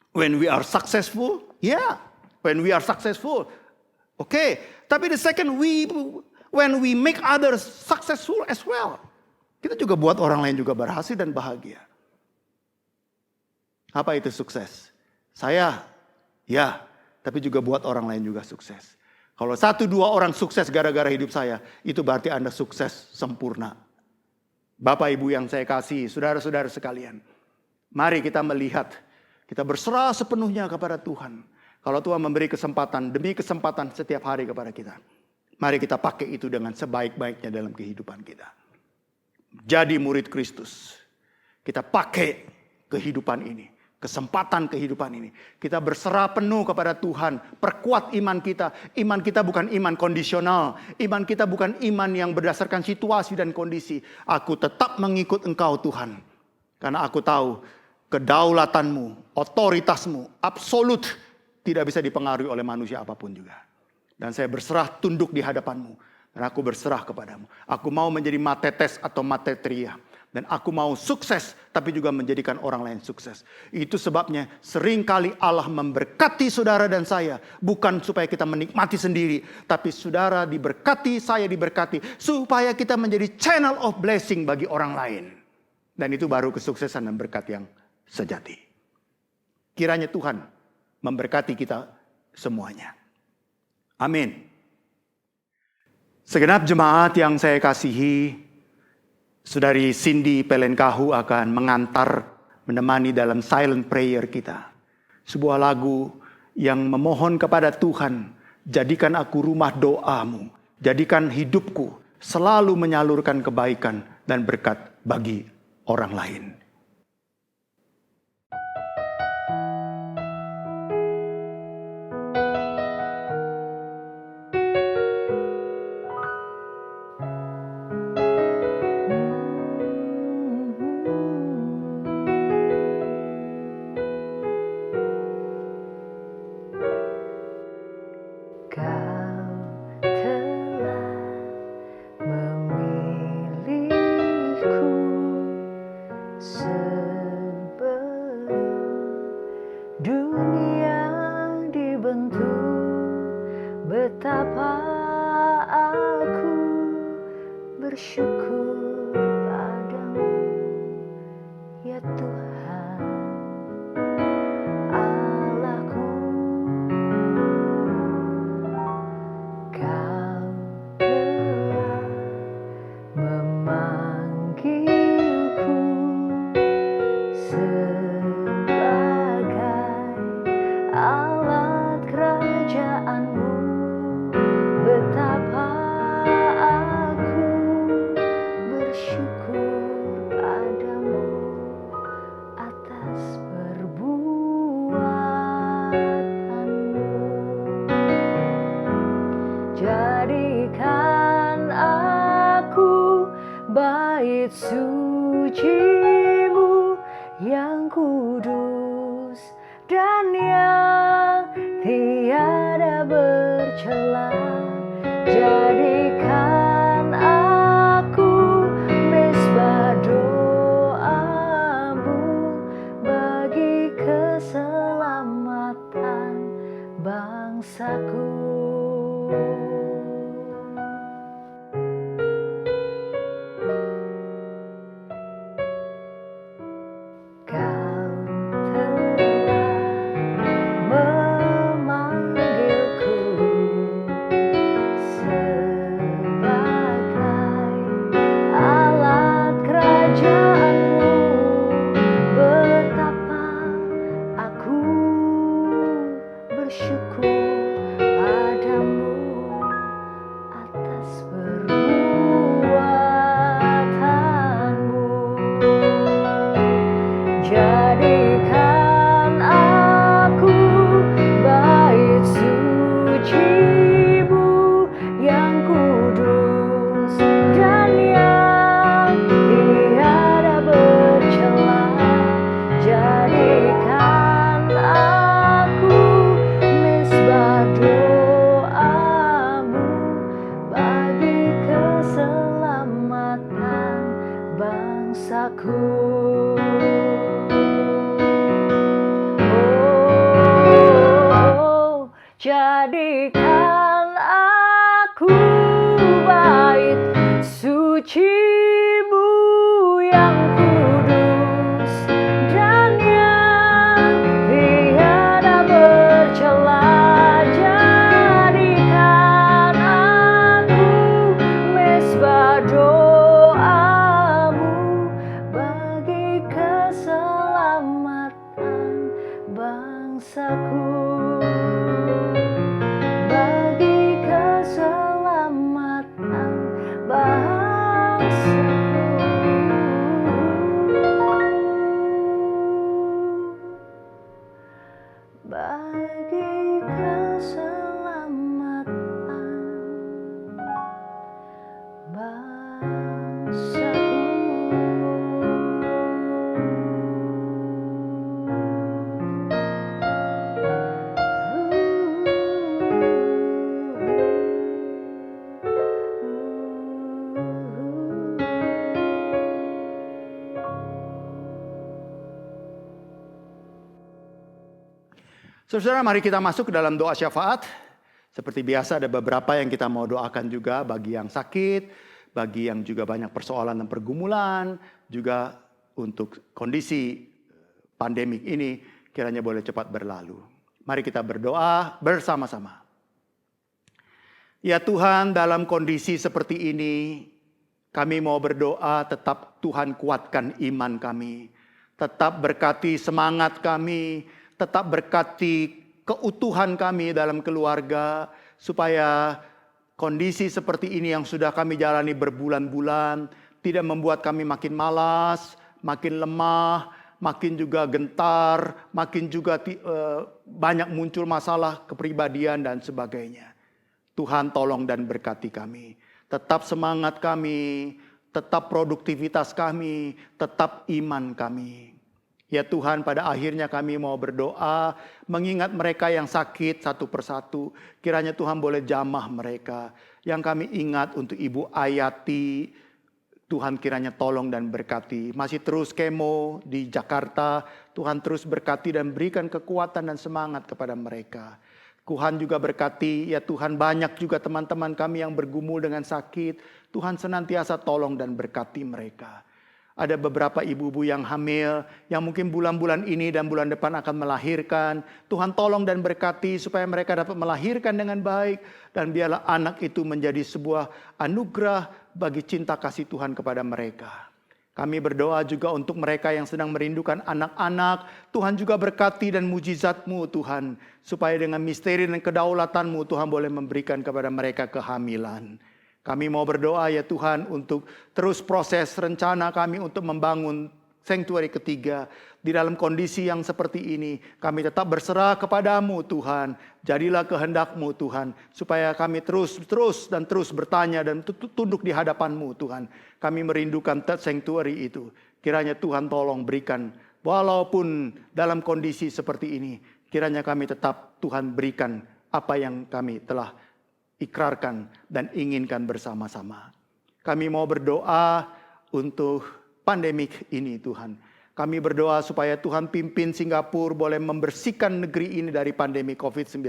When we are successful? Yeah, when we are successful. Okay, tapi the second, when we make others successful as well. Kita juga buat orang lain juga berhasil dan bahagia. Apa itu sukses? Saya, ya, tapi juga buat orang lain juga sukses. Kalau 1-2 orang sukses gara-gara hidup saya, itu berarti Anda sukses sempurna. Bapak Ibu yang saya kasih, saudara-saudara sekalian. Mari kita melihat, kita berserah sepenuhnya kepada Tuhan. Kalau Tuhan memberi kesempatan demi kesempatan setiap hari kepada kita. Mari kita pakai itu dengan sebaik-baiknya dalam kehidupan kita. Jadi murid Kristus. Kita pakai kehidupan ini. Kesempatan kehidupan ini. Kita berserah penuh kepada Tuhan. Perkuat iman kita. Iman kita bukan iman kondisional. Iman kita bukan iman yang berdasarkan situasi dan kondisi. Aku tetap mengikut Engkau Tuhan. Karena aku tahu kedaulatanmu, otoritasmu, absolut tidak bisa dipengaruhi oleh manusia apapun juga. Dan saya berserah tunduk di hadapanmu. Dan aku berserah kepadamu. Aku mau menjadi matetes atau matetria. Dan aku mau sukses, tapi juga menjadikan orang lain sukses. Itu sebabnya seringkali Allah memberkati saudara dan saya. Bukan supaya kita menikmati sendiri. Tapi saudara diberkati, saya diberkati. Supaya kita menjadi channel of blessing bagi orang lain. Dan itu baru kesuksesan dan berkat yang sejati. Kiranya Tuhan memberkati kita semuanya. Amin. Segenap jemaat yang saya kasihi, Saudari Cindy Pelenkahu akan mengantar, menemani dalam silent prayer kita. Sebuah lagu yang memohon kepada Tuhan, jadikan aku rumah doamu, jadikan hidupku selalu menyalurkan kebaikan dan berkat bagi orang lain. Jadikan aku bait suci-Mu yang kudus dan yang tiada bercela. Jadikan aku mezbah doa-Mu bagi keselamatan bangsaku. Jadikan aku bait suci-Mu yang kudus dan yang tiada bercela. bangsaku, bagi keselamatan bangsaku, bagi keselamatan bangsaku. Saudara, mari kita masuk ke dalam doa syafaat. Seperti biasa ada beberapa yang kita mau doakan juga bagi yang sakit, bagi yang juga banyak persoalan dan pergumulan, juga untuk kondisi pandemik ini kiranya boleh cepat berlalu. Mari kita berdoa bersama-sama. Ya Tuhan, dalam kondisi seperti ini kami mau berdoa tetap Tuhan kuatkan iman kami. Tetap berkati semangat kami, tetap berkati keutuhan kami dalam keluarga, supaya kondisi seperti ini yang sudah kami jalani berbulan-bulan tidak membuat kami makin malas, makin lemah, makin juga gentar, makin juga banyak muncul masalah kepribadian dan sebagainya. Tuhan tolong dan berkati kami. Tetap semangat kami, tetap produktivitas kami, tetap iman kami. Ya Tuhan, pada akhirnya kami mau berdoa mengingat mereka yang sakit satu persatu. Kiranya Tuhan boleh jamah mereka. Yang kami ingat untuk Ibu Ayati, Tuhan kiranya tolong dan berkati. Masih terus kemo di Jakarta, Tuhan terus berkati dan berikan kekuatan dan semangat kepada mereka. Tuhan juga berkati, ya Tuhan, banyak juga teman-teman kami yang bergumul dengan sakit. Tuhan senantiasa tolong dan berkati mereka. Ada beberapa ibu-ibu yang hamil, yang mungkin bulan-bulan ini dan bulan depan akan melahirkan. Tuhan tolong dan berkati supaya mereka dapat melahirkan dengan baik. Dan biarlah anak itu menjadi sebuah anugerah bagi cinta kasih Tuhan kepada mereka. Kami berdoa juga untuk mereka yang sedang merindukan anak-anak. Tuhan juga berkati dan mujizat-Mu Tuhan. Supaya dengan misteri dan kedaulatan-Mu Tuhan boleh memberikan kepada mereka kehamilan. Kami mau berdoa ya Tuhan untuk terus proses rencana kami untuk membangun sanctuary ketiga. Di dalam kondisi yang seperti ini kami tetap berserah kepada-Mu Tuhan. Jadilah kehendak-Mu Tuhan. Supaya kami terus bertanya dan tunduk di hadapan-Mu Tuhan. Kami merindukan sanctuary itu. Kiranya Tuhan tolong berikan. Walaupun dalam kondisi seperti ini. Kiranya kami tetap Tuhan berikan apa yang kami telah ikrarkan dan inginkan bersama-sama. Kami mau berdoa untuk pandemik ini Tuhan. Kami berdoa supaya Tuhan pimpin Singapura boleh membersihkan negeri ini dari pandemi COVID-19.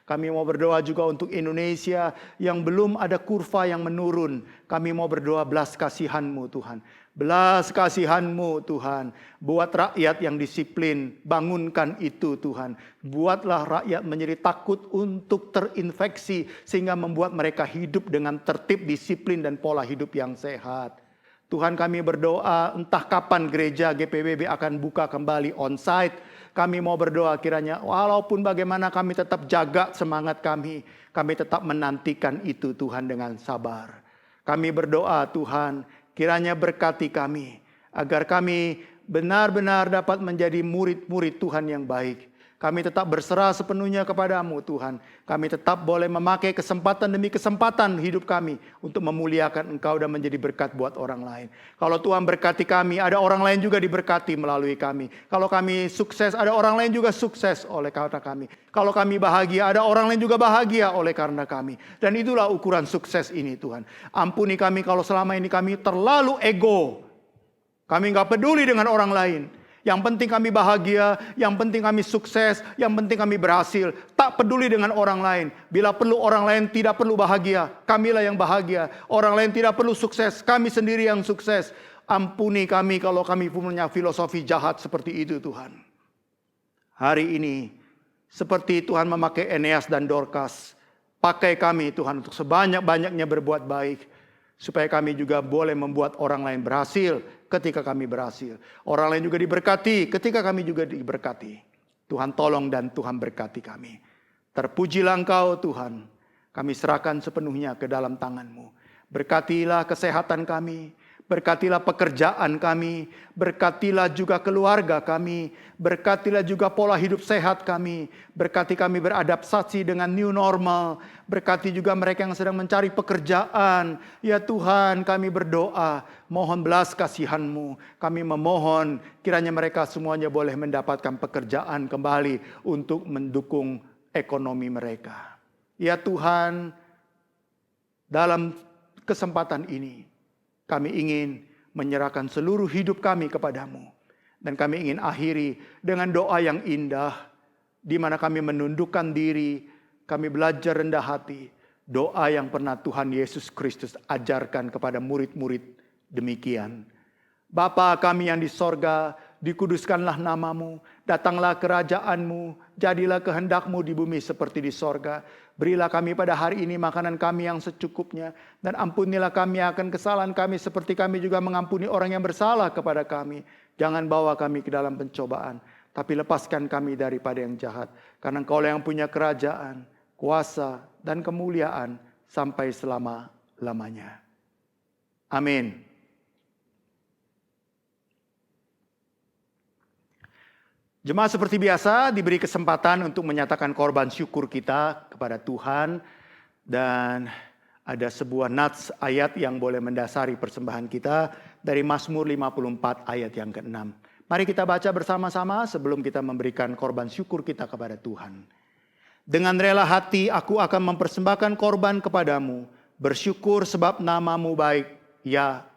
Kami mau berdoa juga untuk Indonesia yang belum ada kurva yang menurun. Kami mau berdoa belas kasihan-Mu Tuhan. Belas kasihan-Mu Tuhan. Buat rakyat yang disiplin. Bangunkan itu Tuhan. Buatlah rakyat menjadi takut untuk terinfeksi. Sehingga membuat mereka hidup dengan tertib, disiplin dan pola hidup yang sehat. Tuhan, kami berdoa entah kapan gereja GPBB akan buka kembali on-site. Kami mau berdoa kiranya walaupun bagaimana kami tetap jaga semangat kami. Kami tetap menantikan itu Tuhan dengan sabar. Kami berdoa Tuhan kiranya berkati kami. Agar kami benar-benar dapat menjadi murid-murid Tuhan yang baik. Kami tetap berserah sepenuhnya kepada-Mu Tuhan. Kami tetap boleh memakai kesempatan demi kesempatan hidup kami untuk memuliakan Engkau dan menjadi berkat buat orang lain. Kalau Tuhan berkati kami, ada orang lain juga diberkati melalui kami. Kalau kami sukses, ada orang lain juga sukses oleh karena kami. Kalau kami bahagia, ada orang lain juga bahagia oleh karena kami. Dan itulah ukuran sukses ini Tuhan. Ampuni kami kalau selama ini kami terlalu ego. Kami gak peduli dengan orang lain. Yang penting kami bahagia, yang penting kami sukses, yang penting kami berhasil. Tak peduli dengan orang lain. Bila perlu orang lain tidak perlu bahagia, kamilah yang bahagia. Orang lain tidak perlu sukses, kami sendiri yang sukses. Ampuni kami kalau kami punya filosofi jahat seperti itu Tuhan. Hari ini, seperti Tuhan memakai Eneas dan Dorcas, pakai kami Tuhan untuk sebanyak-banyaknya berbuat baik. Supaya kami juga boleh membuat orang lain berhasil ketika kami berhasil. Orang lain juga diberkati ketika kami juga diberkati. Tuhan tolong dan Tuhan berkati kami. Terpujilah Engkau Tuhan. Kami serahkan sepenuhnya ke dalam tangan-Mu. Berkatilah kesehatan kami. Berkatilah pekerjaan kami. Berkatilah juga keluarga kami. Berkatilah juga pola hidup sehat kami. Berkati kami beradaptasi dengan new normal. Berkati juga mereka yang sedang mencari pekerjaan. Ya Tuhan, kami berdoa. Mohon belas kasihan-Mu. Kami memohon kiranya mereka semuanya boleh mendapatkan pekerjaan kembali untuk mendukung ekonomi mereka. Ya Tuhan, dalam kesempatan ini kami ingin menyerahkan seluruh hidup kami kepadamu. Dan kami ingin akhiri dengan doa yang indah, di mana kami menundukkan diri, kami belajar rendah hati. Doa yang pernah Tuhan Yesus Kristus ajarkan kepada murid-murid demikian. Bapa kami yang di sorga, dikuduskanlah namamu, datanglah kerajaan-Mu, jadilah kehendak-Mu di bumi seperti di sorga. Berilah kami pada hari ini makanan kami yang secukupnya, dan ampunilah kami akan kesalahan kami seperti kami juga mengampuni orang yang bersalah kepada kami. Jangan bawa kami ke dalam pencobaan, tapi lepaskan kami daripada yang jahat. Karena Engkaulah yang punya kerajaan, kuasa, dan kemuliaan sampai selama-lamanya. Amin. Jemaat seperti biasa diberi kesempatan untuk menyatakan korban syukur kita kepada Tuhan. Dan ada sebuah nats ayat yang boleh mendasari persembahan kita dari Mazmur 54 ayat yang ke-6. Mari kita baca bersama-sama sebelum kita memberikan korban syukur kita kepada Tuhan. Dengan rela hati aku akan mempersembahkan korban kepadamu. Bersyukur sebab namamu baik, ya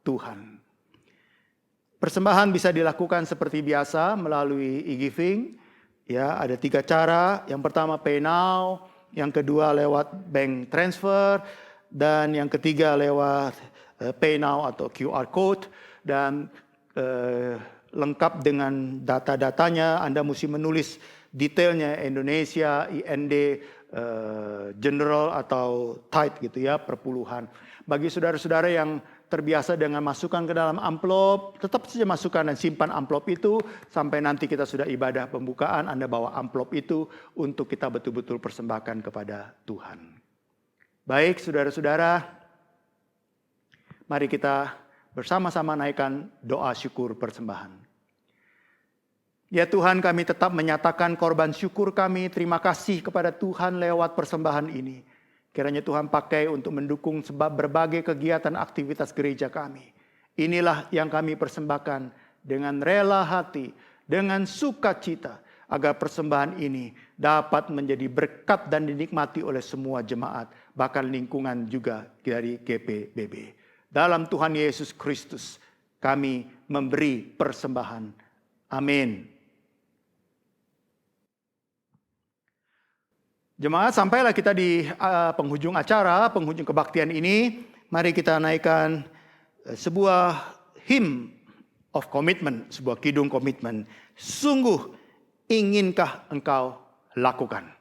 Tuhan. Persembahan bisa dilakukan seperti biasa melalui e-giving. Ya, ada 3 cara. Yang pertama Pay Now, yang kedua lewat bank transfer, dan yang ketiga lewat Pay Now atau QR code. Dan lengkap dengan data-datanya, Anda mesti menulis detailnya Indonesia, IND, general atau tight gitu ya, perpuluhan. Bagi saudara-saudara yang terbiasa dengan masukkan ke dalam amplop, tetap saja masukkan dan simpan amplop itu sampai nanti kita sudah ibadah pembukaan, Anda bawa amplop itu untuk kita betul-betul persembahkan kepada Tuhan. Baik saudara-saudara, mari kita bersama-sama naikkan doa syukur persembahan. Ya Tuhan, kami tetap menyatakan korban syukur kami, terima kasih kepada Tuhan lewat persembahan ini. Kiranya Tuhan pakai untuk mendukung sebab berbagai kegiatan aktivitas gereja kami. Inilah yang kami persembahkan dengan rela hati, dengan sukacita, agar persembahan ini dapat menjadi berkat dan dinikmati oleh semua jemaat, bahkan lingkungan juga dari GPBB. Dalam Tuhan Yesus Kristus kami memberi persembahan. Amin. Jemaat, sampailah kita di penghujung acara, penghujung kebaktian ini. Mari kita naikkan sebuah hymn of commitment, sebuah kidung komitmen. Sungguh inginkah engkau lakukan?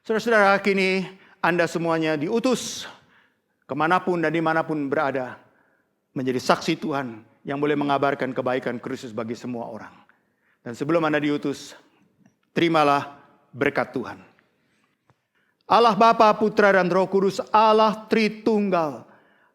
Saudara-saudara, kini Anda semuanya diutus kemanapun dan dimanapun berada, menjadi saksi Tuhan yang boleh mengabarkan kebaikan Kristus bagi semua orang. Dan sebelum Anda diutus, terimalah berkat Tuhan. Allah Bapa, Putra, dan Roh Kudus, Allah Tritunggal,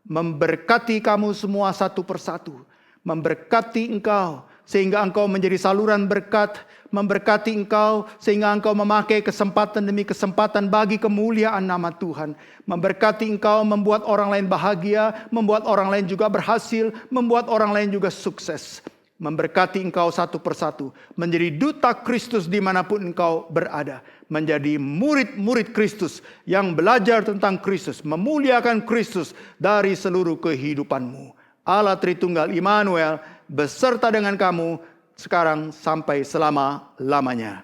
memberkati kamu semua satu persatu. Memberkati engkau sehingga engkau menjadi saluran berkat. Memberkati engkau sehingga engkau memakai kesempatan demi kesempatan bagi kemuliaan nama Tuhan. Memberkati engkau membuat orang lain bahagia, membuat orang lain juga berhasil, membuat orang lain juga sukses. Memberkati engkau satu persatu, menjadi duta Kristus dimanapun engkau berada. Menjadi murid-murid Kristus yang belajar tentang Kristus, memuliakan Kristus dari seluruh kehidupanmu. Allah Tritunggal Immanuel beserta dengan kamu sekarang sampai selama-lamanya.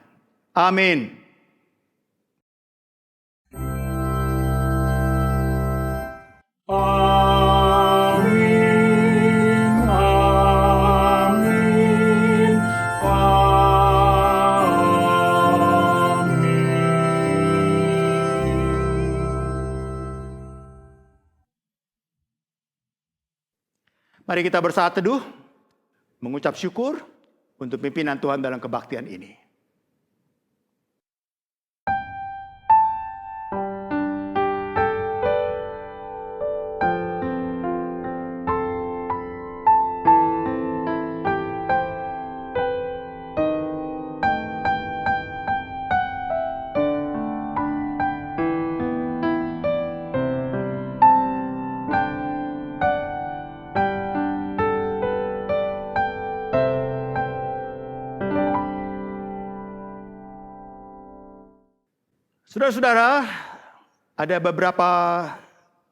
Amin. Amin, amin, amin. Mari kita bersaat teduh, mengucap syukur untuk pimpinan Tuhan dalam kebaktian ini. Saudara-saudara, ada beberapa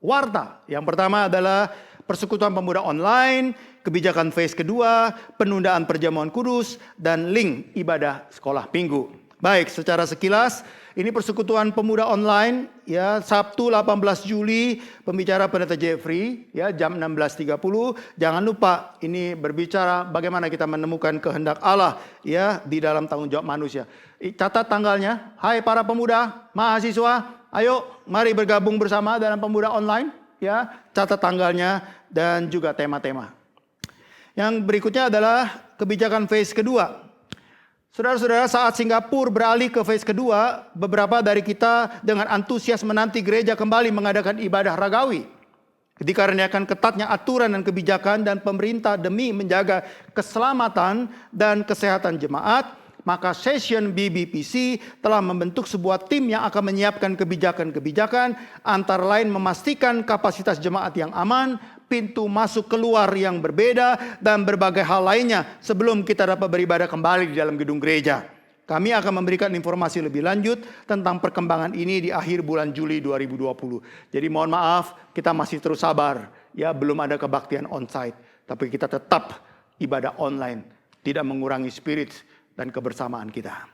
warta. Yang pertama adalah persekutuan pemuda online, kebijakan phase kedua, penundaan perjamuan kudus, dan link ibadah sekolah minggu. Baik, secara sekilas, ini persekutuan pemuda online, ya, Sabtu 18 Juli, pembicara Pendeta Jeffrey, ya, jam 16.30. Jangan lupa, ini berbicara bagaimana kita menemukan kehendak Allah, ya, di dalam tanggung jawab manusia. Catat tanggalnya. Hai para pemuda, mahasiswa, ayo mari bergabung bersama dalam pemuda online, ya. Catat tanggalnya dan juga tema-tema. Yang berikutnya adalah kebijakan phase kedua. Saudara-saudara, saat Singapura beralih ke phase kedua, beberapa dari kita dengan antusias menanti gereja kembali mengadakan ibadah ragawi. Dikarenakan ketatnya aturan dan kebijakan dan pemerintah demi menjaga keselamatan dan kesehatan jemaat, maka Session BBPC telah membentuk sebuah tim yang akan menyiapkan kebijakan-kebijakan, antara lain memastikan kapasitas jemaat yang aman, pintu masuk keluar yang berbeda, dan berbagai hal lainnya sebelum kita dapat beribadah kembali di dalam gedung gereja. Kami akan memberikan informasi lebih lanjut tentang perkembangan ini di akhir bulan Juli 2020. Jadi mohon maaf, kita masih terus sabar. Ya, belum ada kebaktian onsite, tapi kita tetap ibadah online, tidak mengurangi spirit dan kebersamaan kita.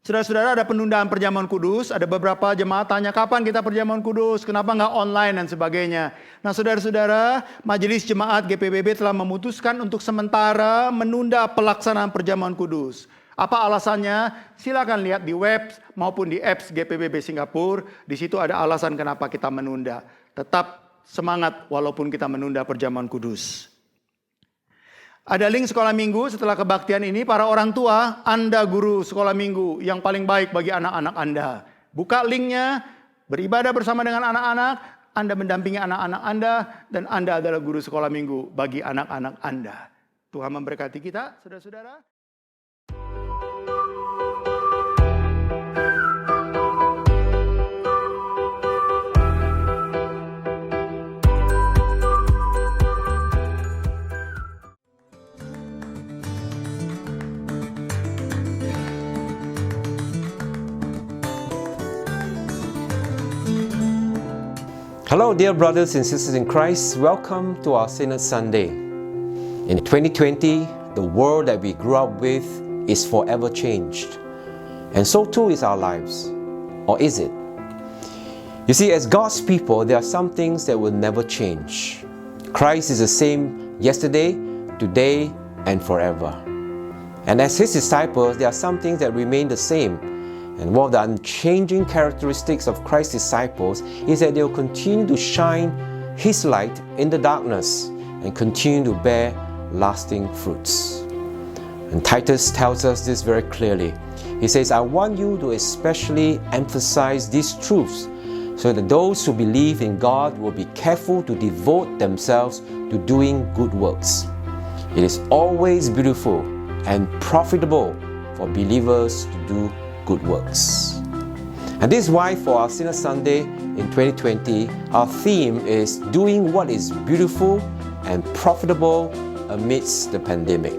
Saudara-saudara, ada penundaan perjamuan kudus. Ada beberapa jemaat tanya, kapan kita perjamuan kudus? Kenapa nggak online dan sebagainya? Nah, saudara-saudara, Majelis Jemaat GPBB telah memutuskan untuk sementara menunda pelaksanaan perjamuan kudus. Apa alasannya? Silakan lihat di web maupun di apps GPBB Singapura. Di situ ada alasan kenapa kita menunda. Tetap semangat walaupun kita menunda perjamuan kudus. Ada link sekolah minggu setelah kebaktian ini. Para orang tua, Anda guru sekolah minggu yang paling baik bagi anak-anak Anda. Buka linknya, beribadah bersama dengan anak-anak, Anda mendampingi anak-anak Anda, dan Anda adalah guru sekolah minggu bagi anak-anak Anda. Tuhan memberkati kita, saudara-saudara. Hello, dear brothers and sisters in Christ. Welcome to our Synod Sunday. In 2020, the world that we grew up with is forever changed. And so too is our lives. Or is it? You see, as God's people, there are some things that will never change. Christ is the same yesterday, today, and forever. And as His disciples, there are some things that remain the same. And one of the unchanging characteristics of Christ's disciples is that they will continue to shine His light in the darkness and continue to bear lasting fruits. And Titus tells us this very clearly. He says, I want you to especially emphasize these truths so that those who believe in God will be careful to devote themselves to doing good works. It is always beautiful and profitable for believers to do good works. And this is why for our Sinner Sunday in 2020, our theme is doing what is beautiful and profitable amidst the pandemic.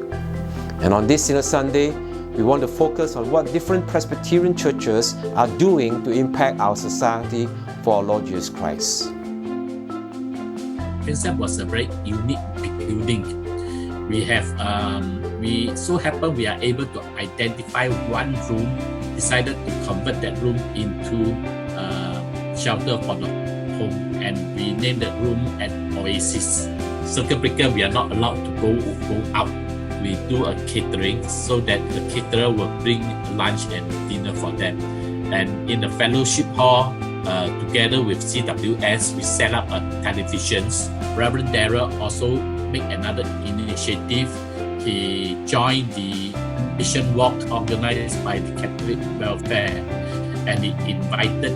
And on this Sinner Sunday, we want to focus on what different Presbyterian churches are doing to impact our society for our Lord Jesus Christ. Concept was a very unique building. We so happen we are able to identify one room, decided to convert that room into shelter for the home, and we named that room at Oasis. Circuit breaker, we are not allowed to go out. We do a catering so that the caterer will bring lunch and dinner for them. And in the fellowship hall, together with CWS, we set up a televisions. Reverend Darrell also made another initiative. He joined the mission walk organized by the Catholic Welfare, and he invited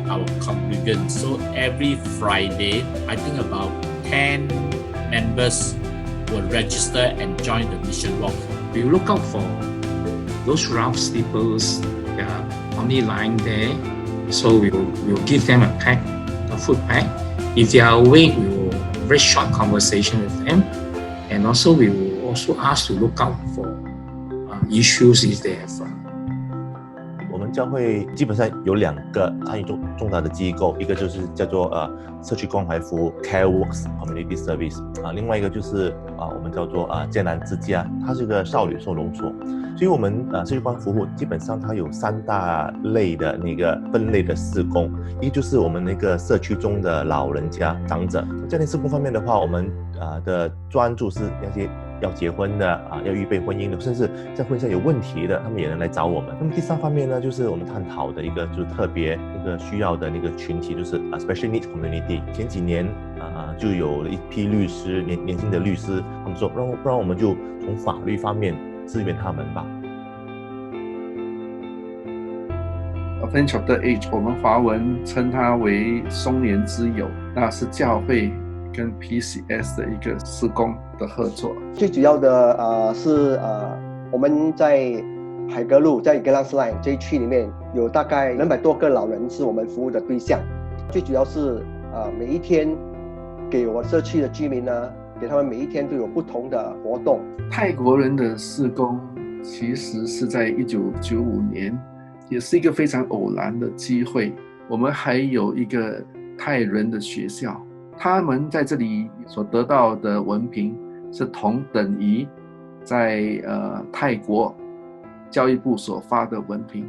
our congregants. So every Friday, I think about 10 members will register and join the mission walk. We look out for those rough sleepers that are only lying there. So we will give them a food pack. If they are awake, we will very short conversation with them. And also we will also ask to look out for issues if they have. 我们教会基本上有2个参与重大的机构，一个就是叫做社区关怀服务 CareWorks Community Service 另外一个就是我们叫做艰难之家，它是一个少女收容所。所以我们社区关怀服务基本上它有3大类的那个分类的事工，一个就是我们那个社区中的老人家长者。家庭事工方面的话，我们的专注是那些要结婚的要预备婚姻的，甚至在婚姻上有问题的，他们也能来找我们。那么第3方面呢，就是我们探讨的一个就是特别一个需要的那个群体，就是special needs community。前几年就有了一批律师，年轻的律师，他们说不然我们就从法律方面支援他们吧。Advent of the Age， 我们华文称它为松年之友，那是教会跟 PCS 的一个事工的合作。最主要的是我们在海格路在 Geylang Serai 这一区里面有大概200多个老人是我们服务的对象。最主要是每一天给我社区的居民呢，给他们每一天都有不同的活动。泰国人的事工其实是在1995年，也是一个非常偶然的机会。我们还有一个泰人的学校，他们在这里所得到的文凭是同等于在泰国教育部所发的文凭。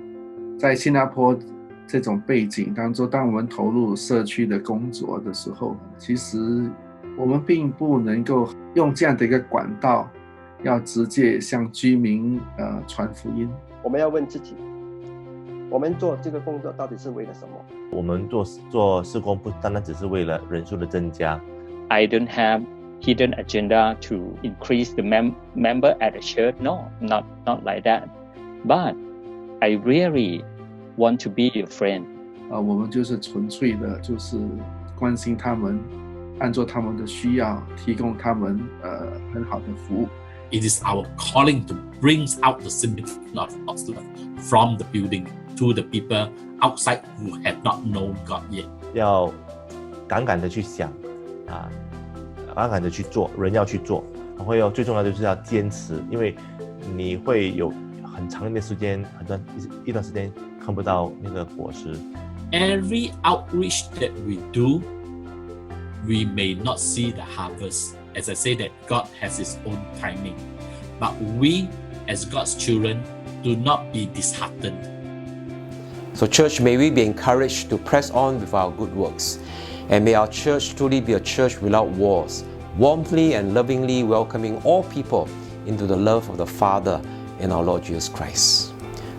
在新加坡这种背景当中，当我们投入社区的工作的时候，其实我们并不能够用这样的一个管道要直接向居民传福音。我们要问自己，我们做这个工作到底是为了什么？我们做事工不单单只是为了人数的增加。I don't have hidden agenda to increase the member at the church. No, not like that. But I really want to be your friend. 我们就是纯粹的，就是关心他们，按照他们的需要，提供他们很好的服务。It is our calling to bring out the sympathy of God's love from the building to the people outside who have not known God yet. 要敢敢的去想敢敢的去做，人要去做，然后最重要的就是要坚持，因为你会有很长一段时间，一段时间看不到那个果实。Every outreach that we do, we may not see the harvest. As I say that God has His own timing. But we, as God's children, do not be disheartened. So church, may we be encouraged to press on with our good works. And may our church truly be a church without walls, warmly and lovingly welcoming all people into the love of the Father in our Lord Jesus Christ.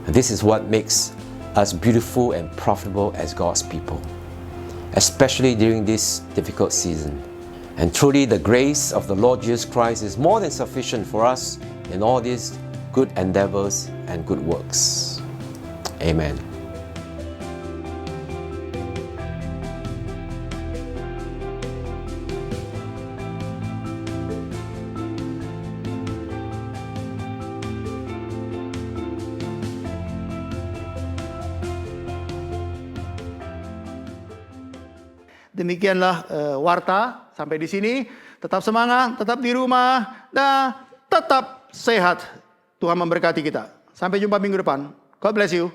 And this is what makes us beautiful and profitable as God's people, especially during this difficult season. And truly, the grace of the Lord Jesus Christ is more than sufficient for us in all these good endeavors and good works. Amen. Demikianlah warta sampai di sini. Tetap semangat, tetap di rumah, dan tetap sehat. Tuhan memberkati kita. Sampai jumpa minggu depan. God bless you.